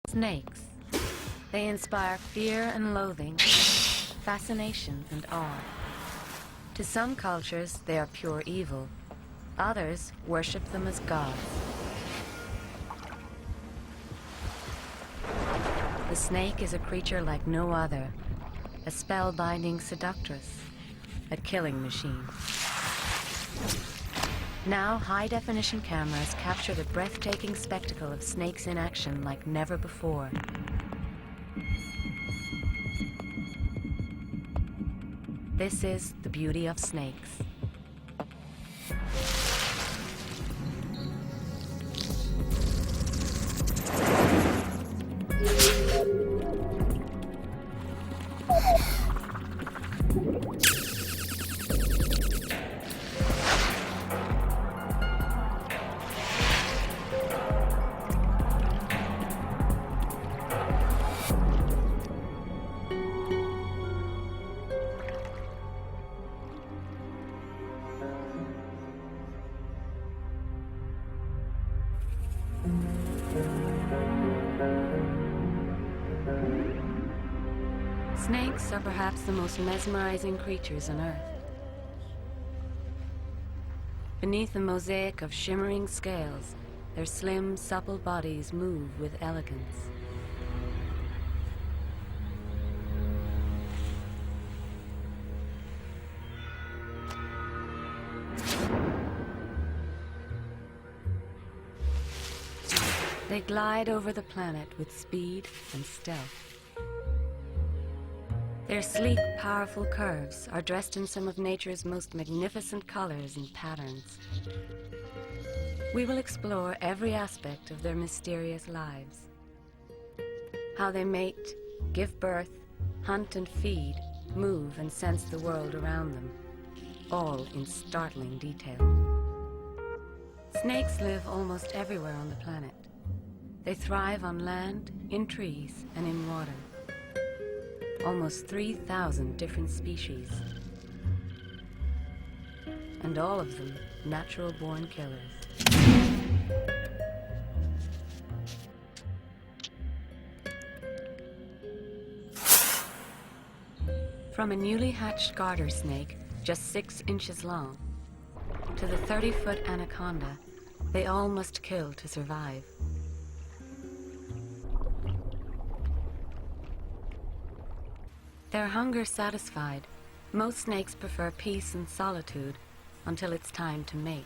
Snakes. They inspire fear and loathing, fascination and awe. To some cultures, they are pure evil. Others worship them as gods. The snake is a creature like no other, a spellbinding seductress, a killing machine. Now, high-definition cameras capture the breathtaking spectacle of snakes in action like never before. This is the beauty of snakes. Snakes are perhaps the most mesmerizing creatures on Earth. Beneath a mosaic of shimmering scales, their slim, supple bodies move with elegance. They glide over the planet with speed and stealth. Their sleek, powerful curves are dressed in some of nature's most magnificent colors and patterns. We will explore every aspect of their mysterious lives. How they mate, give birth, hunt and feed, move and sense the world around them, all in startling detail. Snakes live almost everywhere on the planet. They thrive on land, in trees, and in water. Almost 3,000 different species. And all of them natural-born killers. From a newly hatched garter snake, just 6 inches long, to the 30-foot anaconda, they all must kill to survive. Their hunger satisfied, most snakes prefer peace and solitude until it's time to mate.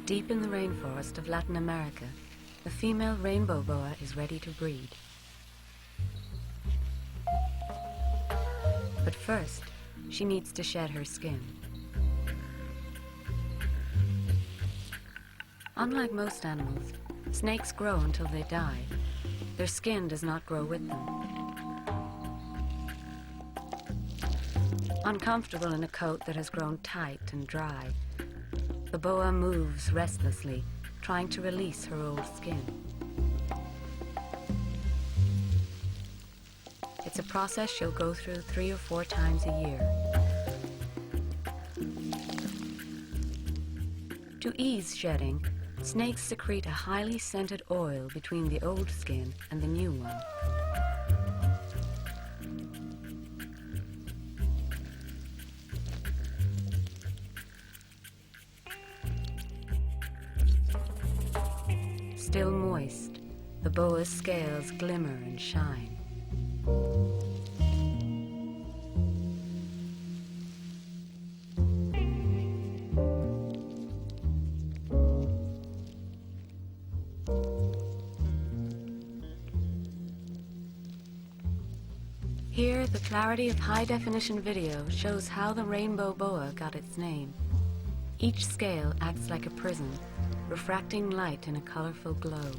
Deep in the rainforest of Latin America, the female rainbow boa is ready to breed. But first, she needs to shed her skin. Unlike most animals, snakes grow until they die. Their skin does not grow with them. Uncomfortable in a coat that has grown tight and dry, the boa moves restlessly, trying to release her old skin. It's a process she'll go through 3 or 4 times a year. To ease shedding, snakes secrete a highly scented oil between the old skin and the new one. Still moist, the boa's scales glimmer and shine. Here, the clarity of high-definition video shows how the rainbow boa got its name. Each scale acts like a prism, refracting light in a colorful glow.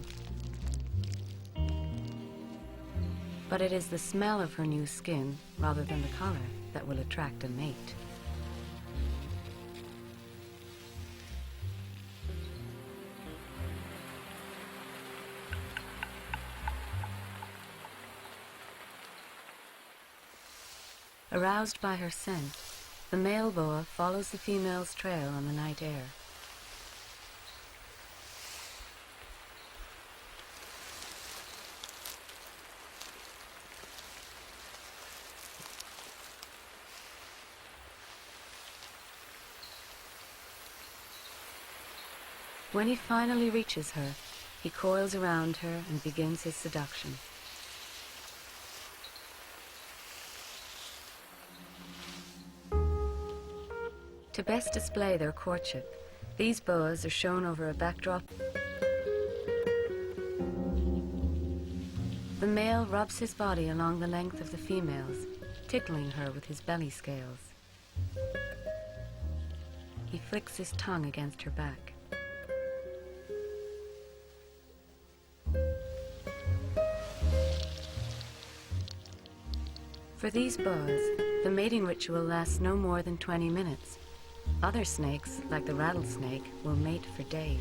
But it is the smell of her new skin, rather than the color, that will attract a mate. Aroused by her scent, the male boa follows the female's trail on the night air. When he finally reaches her, he coils around her and begins his seduction. To best display their courtship, these boas are shown over a backdrop. The male rubs his body along the length of the female's, tickling her with his belly scales. He flicks his tongue against her back. For these boas, the mating ritual lasts no more than 20 minutes. Other snakes, like the rattlesnake, will mate for days.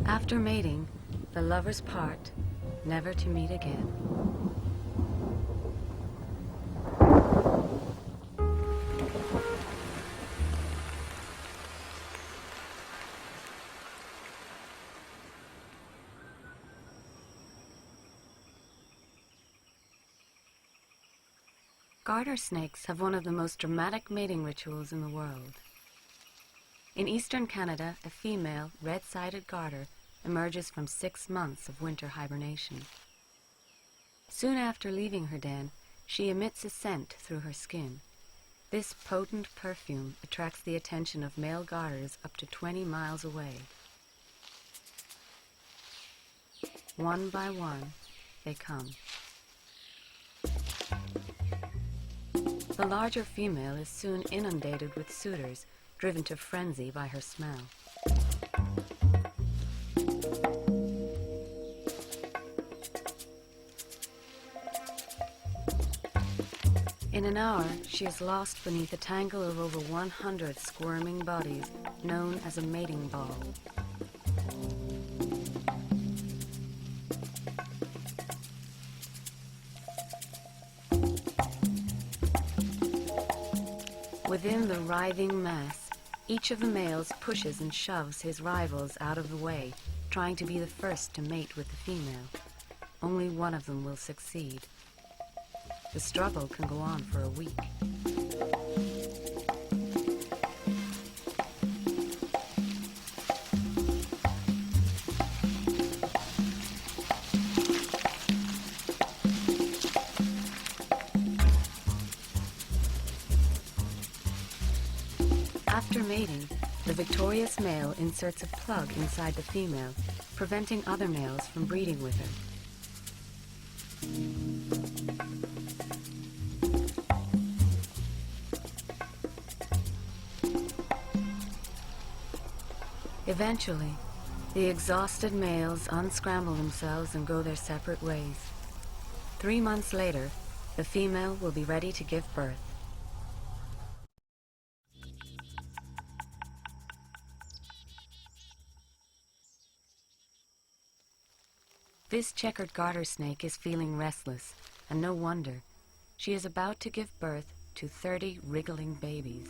After mating, the lovers part, never to meet again. Garter snakes have one of the most dramatic mating rituals in the world. In eastern Canada, a female red-sided garter emerges from 6 months of winter hibernation. Soon after leaving her den, she emits a scent through her skin. This potent perfume attracts the attention of male garters up to 20 miles away. One by one, they come. The larger female is soon inundated with suitors, driven to frenzy by her smell. In an hour, she is lost beneath a tangle of over 100 squirming bodies, known as a mating ball. Within the writhing mass, each of the males pushes and shoves his rivals out of the way, trying to be the first to mate with the female. Only one of them will succeed. The struggle can go on for a week. After mating, the victorious male inserts a plug inside the female, preventing other males from breeding with her. Eventually, the exhausted males unscramble themselves and go their separate ways. 3 months later, the female will be ready to give birth. This checkered garter snake is feeling restless, and no wonder. She is about to give birth to 30 wriggling babies.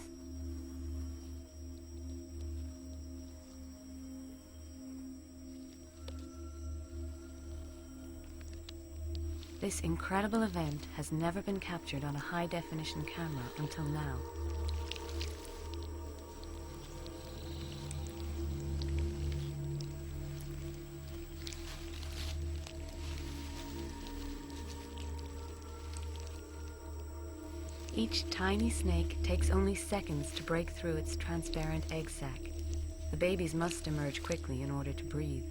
This incredible event has never been captured on a high-definition camera until now. Each tiny snake takes only seconds to break through its transparent egg sac. The babies must emerge quickly in order to breathe.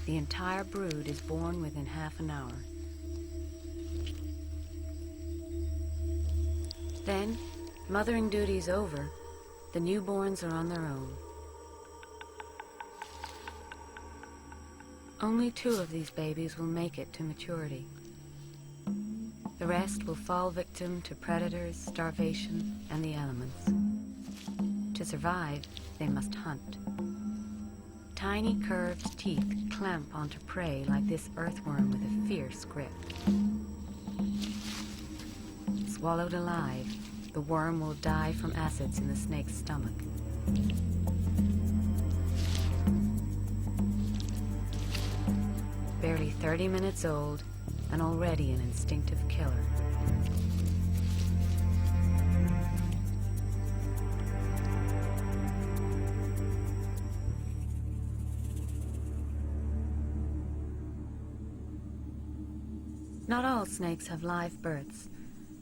The entire brood is born within half an hour. Then, mothering duties over, the newborns are on their own. Only 2 of these babies will make it to maturity. The rest will fall victim to predators, starvation, and the elements. To survive, they must hunt. Tiny curved teeth clamp onto prey like this earthworm with a fierce grip. Swallowed alive, the worm will die from acids in the snake's stomach. Barely 30 minutes old, and already an instinctive killer. Not all snakes have live births.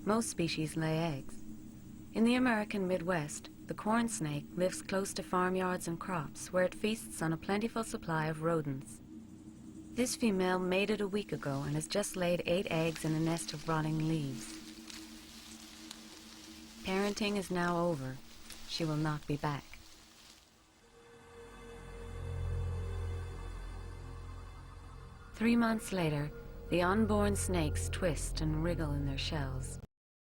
Most species lay eggs. In the American Midwest, the corn snake lives close to farmyards and crops, where it feasts on a plentiful supply of rodents. This female mated a week ago and has just laid 8 eggs in a nest of rotting leaves. Parenting is now over. She will not be back. Three months later, the unborn snakes twist and wriggle in their shells.